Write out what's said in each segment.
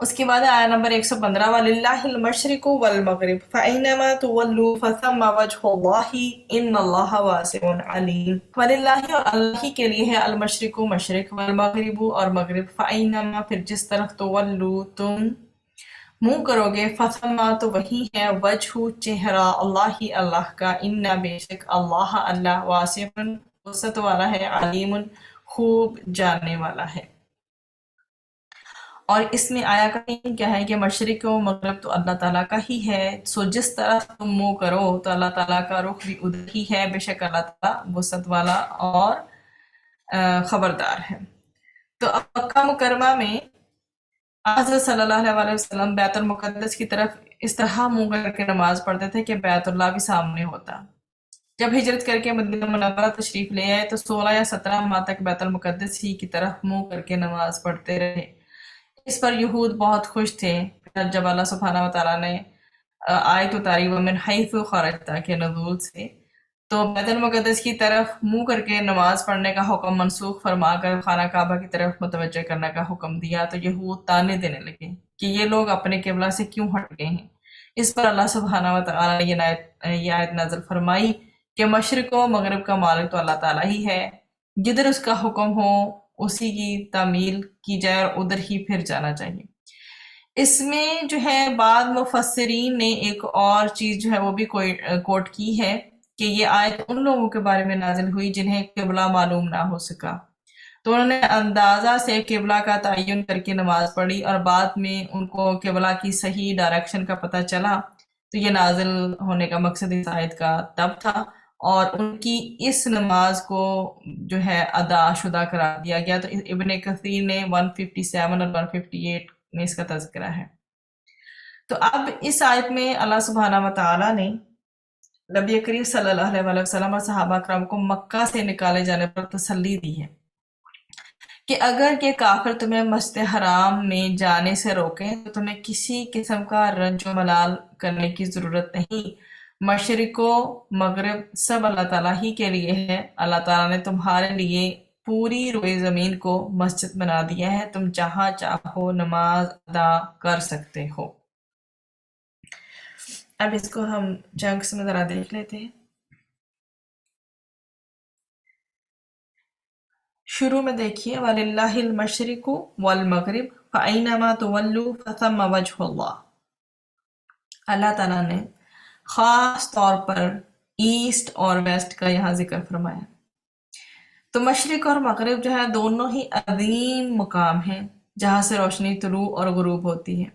اس کے بعد آیا نمبر 115 وَلِلَّهِ الْمَشْرِقُ وَالْمَغْرِبُ فَأَيْنَمَا تُوَلُّوا فَثَمَّ وَجْهُ اللَّهِ إِنَّ اللَّهَ وَاسِعٌ عَلِيمٌ وَلِلَّهِ اور اللہ ہی کے لیے ہے المشرق مشرق والمغرب اور مغرب فَأَيْنَمَا پھر جس طرف تولوا تم منہ کرو گے فَثَمَّ تو وہی ہے وجہ چہرہ اللہ ہی اللہ کا ان بے شک اللہ اللہ واسع وسعت والا ہے علیم خوب جاننے والا ہے۔ اور اس میں آیا کا کیا ہے کہ مشرق و مغرب تو اللہ تعالیٰ کا ہی ہے، سو جس طرح تم منہ کرو تو اللہ تعالیٰ کا رخ بھی ادھر ہی ہے، بے شک اللہ تعالیٰ وسعت والا اور خبردار ہے۔ تو اب مکہ مکرمہ میں حضرت صلی اللہ علیہ وسلم بیت المقدس کی طرف اس طرح منہ کر کے نماز پڑھتے تھے کہ بیت اللہ بھی سامنے ہوتا۔ جب ہجرت کر کے مدینہ منورہ تشریف لے آئے تو 16 یا 17 ماہ تک بیت المقدس ہی کی طرف منہ کر کے نماز پڑھتے رہے۔ اس پر یہود بہت خوش تھے، پھر جب اللہ سبحانہ وتعالیٰ نے آیت اتاری وَمِنْ حَيْثُ خَرَجْتَ کے نزول سے، تو بیت المقدس کی طرف منہ کر کے نماز پڑھنے کا حکم منسوخ فرما کر خانہ کعبہ کی طرف متوجہ کرنے کا حکم دیا، تو یہود تانے دینے لگے کہ یہ لوگ اپنے قبلہ سے کیوں ہٹ گئے ہیں۔ اس پر اللہ سبحانہ وتعالیٰ نے یہ آیت نازل فرمائی کہ مشرق و مغرب کا مالک تو اللہ تعالیٰ ہی ہے، جدھر اس کا حکم ہو اسی کی تعمیل کی جائے اور ادھر ہی پھر جانا چاہیے۔ اس میں جو ہے بعض مفسرین نے ایک اور چیز جو ہے وہ بھی کوٹ کی ہے کہ یہ آیت ان لوگوں کے بارے میں نازل ہوئی جنہیں قبلہ معلوم نہ ہو سکا، تو انہوں نے اندازہ سے قبلہ کا تعین کر کے نماز پڑھی اور بعد میں ان کو قبلہ کی صحیح ڈائریکشن کا پتہ چلا، تو یہ نازل ہونے کا مقصد اس آیت کا تب تھا اور ان کی اس نماز کو جو ہے ادا شدہ قرار دیا گیا۔ تو ابن کثیر نے 157 اور 158 میں اس کا تذکرہ ہے۔ تو اب اس آیت میں اللہ سبحانہ وتعالیٰ نے نبی کریم صلی اللہ علیہ وسلم اور صحابہ کرام کو مکہ سے نکالے جانے پر تسلی دی ہے کہ اگر کہ کافر تمہیں مسجد حرام میں جانے سے روکیں تو تمہیں کسی قسم کا رنج و ملال کرنے کی ضرورت نہیں، مشرق و مغرب سب اللہ تعالیٰ ہی کے لیے ہے، اللہ تعالیٰ نے تمہارے لیے پوری روئے زمین کو مسجد بنا دیا ہے، تم جہاں چاہو نماز ادا کر سکتے ہو۔ اب اس کو ہم چنکس میں ذرا دیکھ لیتے ہیں۔ شروع میں دیکھیے وَلِلَّهِ الْمَشْرِقُ وَالْمَغْرِبُ فَأَيْنَمَا تُوَلُّوا فَثَمَّ وَجْهُ اللَّهِ، اللہ تعالیٰ نے خاص طور پر ایسٹ اور ویسٹ کا یہاں ذکر فرمایا۔ تو مشرق اور مغرب جو ہے دونوں ہی عظیم مقام ہیں جہاں سے روشنی طلوع اور غروب ہوتی ہے۔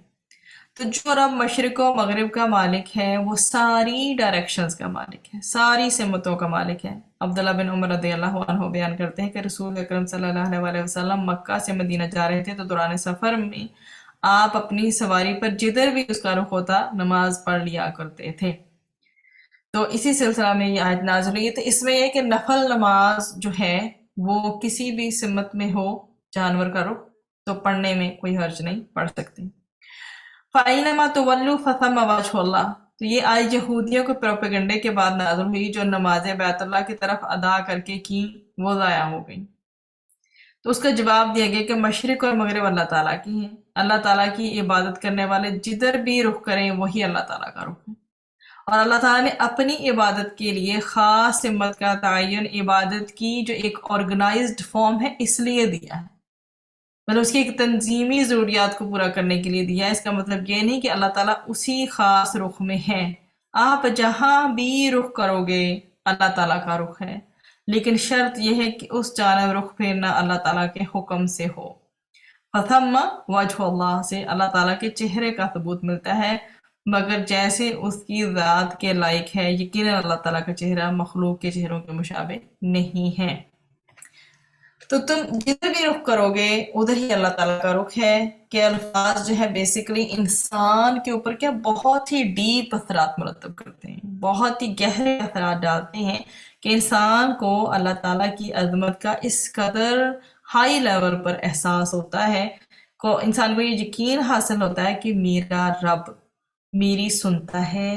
تو جو رب مشرق و مغرب کا مالک ہے وہ ساری ڈائریکشنز کا مالک ہے، ساری سمتوں کا مالک ہے۔ عبداللہ بن عمر رضی اللہ عنہ بیان کرتے ہیں کہ رسول اکرم صلی اللہ علیہ وسلم مکہ سے مدینہ جا رہے تھے تو دوران سفر میں آپ اپنی سواری پر جدھر بھی اس کا رخ ہوتا نماز پڑھ لیا کرتے تھے۔ تو اسی سلسلہ میں یہ آیت نازل ہوئی۔ تو اس میں یہ کہ نفل نماز جو ہے وہ کسی بھی سمت میں ہو جانور کا رخ تو پڑھنے میں کوئی حرج نہیں، پڑھ سکتے۔ فَأَيْنَمَا تُوَلُّوا فَثَمَّ وَجْهُ اللَّهِ، تو یہ آیت یہودیوں کے پروپیگنڈے کے بعد نازل ہوئی جو نماز بیت اللہ کی طرف ادا کر کے کی وہ ضائع ہو گئی۔ تو اس کا جواب دیا گیا کہ مشرق اور مغرب اللہ تعالیٰ کی ہیں، اللہ تعالیٰ کی عبادت کرنے والے جدھر بھی رخ کریں وہی اللہ تعالیٰ کا رخ ہے، اور اللہ تعالیٰ نے اپنی عبادت کے لیے خاص سمت کا تعین عبادت کی جو ایک آرگنائزڈ فارم ہے اس لیے دیا ہے، مطلب اس کی ایک تنظیمی ضروریات کو پورا کرنے کے لیے دیا ہے۔ اس کا مطلب یہ نہیں کہ اللہ تعالیٰ اسی خاص رخ میں ہے، آپ جہاں بھی رخ کرو گے اللہ تعالیٰ کا رخ ہے، لیکن شرط یہ ہے کہ اس جانب رخ پھیرنا اللہ تعالیٰ کے حکم سے ہو۔ فَثَمَّ وَجْهُ اللَّهِ سے اللہ تعالیٰ کے چہرے کا ثبوت ملتا ہے، مگر جیسے اس کی ذات کے لائق ہے یقیناً اللہ تعالیٰ کا چہرہ مخلوق کے چہروں کے مشابہ نہیں ہے۔ تو تم جدھر بھی رخ کرو گے ادھر ہی اللہ تعالیٰ کا رخ ہے، کہ الفاظ جو ہے بیسیکلی انسان کے اوپر کیا بہت ہی ڈیپ اثرات مرتب کرتے ہیں، بہت ہی گہرے اثرات ڈالتے ہیں کہ انسان کو اللہ تعالیٰ کی عظمت کا اس قدر ہائی لیول پر احساس ہوتا ہے، کو انسان کو یہ یقین حاصل ہوتا ہے کہ میرا رب میری سنتا ہے،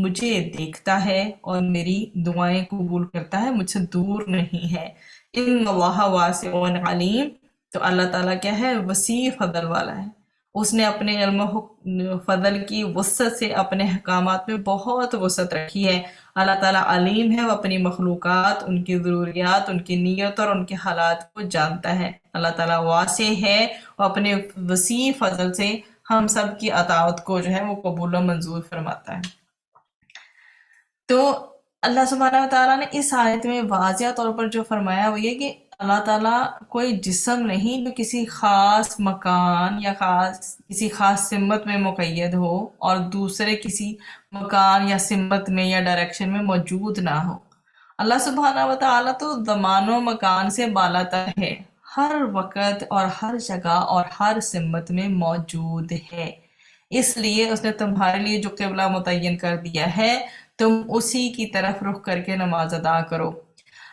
مجھے دیکھتا ہے اور میری دعائیں قبول کرتا ہے، مجھ سے دور نہیں ہے۔ ان اللہ واسع علیم، تو اللہ تعالیٰ کیا ہے وسیع فضل والا ہے اس نے اپنے علم و فضل کی وسعت سے اپنے احکامات میں بہت وسعت رکھی ہے۔ اللہ تعالیٰ علیم ہے، وہ اپنی مخلوقات، ان کی ضروریات، ان کی نیت اور ان کے حالات کو جانتا ہے۔ اللہ تعالیٰ واسع ہے، وہ اپنے وسیع فضل سے ہم سب کی اطاعت کو جو ہے وہ قبول و منظور فرماتا ہے۔ تو اللہ سبحانہ و تعالیٰ نے اس آیت میں واضح طور پر جو فرمایا وہ یہ کہ اللہ تعالیٰ کوئی جسم نہیں جو کسی خاص مکان یا کسی خاص سمت میں مقید ہو اور دوسرے کسی مکان یا سمت میں یا ڈائریکشن میں موجود نہ ہو۔ اللہ سبحانہ و تعالیٰ تو زمان و مکان سے بالاتر ہے، ہر وقت اور ہر جگہ اور ہر سمت میں موجود ہے۔ اس لیے اس نے تمہارے لیے جو قبلہ متعین کر دیا ہے تم اسی کی طرف رخ کر کے نماز ادا کرو۔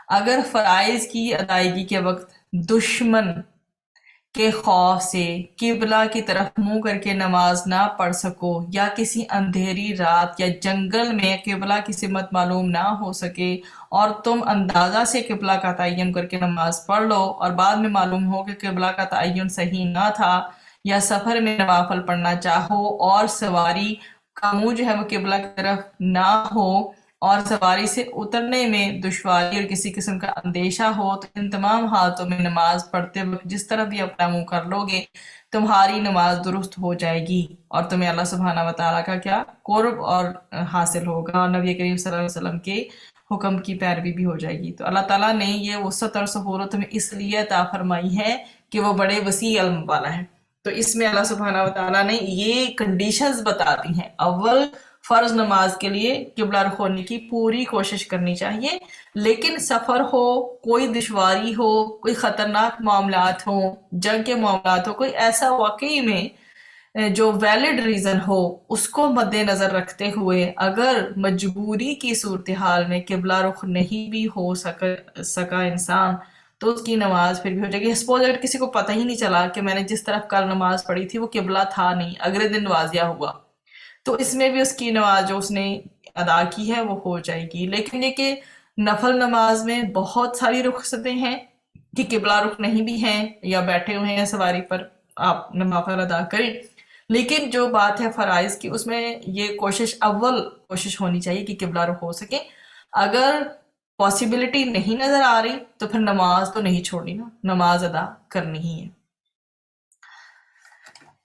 اگر فرائض کی ادائیگی کے وقت دشمن کے خوف سے قبلہ کی طرف منہ کر کے نماز نہ پڑھ سکو یا کسی اندھیری رات یا جنگل میں قبلہ کی سمت معلوم نہ ہو سکے اور تم اندازہ سے قبلہ کا تعین کر کے نماز پڑھ لو اور بعد میں معلوم ہو کہ قبلہ کا تعین صحیح نہ تھا، یا سفر میں نوافل پڑھنا چاہو اور سواری کا منہ جو ہے وہ قبلہ کی طرف نہ ہو اور سواری سے اترنے میں دشواری اور کسی قسم کا اندیشہ ہو، تو ان تمام حالتوں میں نماز پڑھتے وقت جس طرح بھی اپنا منہ کر لو گے تمہاری نماز درست ہو جائے گی اور تمہیں اللہ سبحانہ و تعالیٰ کا کیا قرب اور حاصل ہوگا، اور نبی کریم صلی اللہ علیہ وسلم کے حکم کی پیروی بھی ہو جائے گی۔ تو اللہ تعالیٰ نے یہ وسعت اور سہولت میں اس لیے عطا فرمائی ہے کہ وہ بڑے وسیع علم والا ہے۔ تو اس میں اللہ سبحانہ و تعالیٰ نے یہ کنڈیشنز بتا دی ہیں۔ اول فرض نماز کے لیے قبلہ رخ ہونے کی پوری کوشش کرنی چاہیے، لیکن سفر ہو، کوئی دشواری ہو، کوئی خطرناک معاملات ہو، جنگ کے معاملات ہو، کوئی ایسا واقعی میں جو ویلڈ ریزن ہو اس کو مد نظر رکھتے ہوئے اگر مجبوری کی صورتحال میں قبلہ رخ نہیں بھی ہو سکا انسان تو اس کی نماز پھر بھی ہو جائے گی۔ سپوز اگر کسی کو پتہ ہی نہیں چلا کہ میں نے جس طرف کل نماز پڑھی تھی وہ قبلہ تھا نہیں، اگلے دن واضح ہوا، تو اس میں بھی اس کی نماز جو اس نے ادا کی ہے وہ ہو جائے گی۔ لیکن یہ کہ نفل نماز میں بہت ساری رخصتیں ہیں کہ قبلہ رخ نہیں بھی ہیں یا بیٹھے ہوئے ہیں سواری پر، آپ نماز ادا کریں، لیکن جو بات ہے فرائض کی اس میں یہ اول کوشش ہونی چاہیے کہ قبلہ رخ ہو سکے۔ اگر پاسبلٹی نہیں نظر آ رہی تو پھر نماز تو نہیں چھوڑنی نا، نماز ادا کرنی ہی ہے۔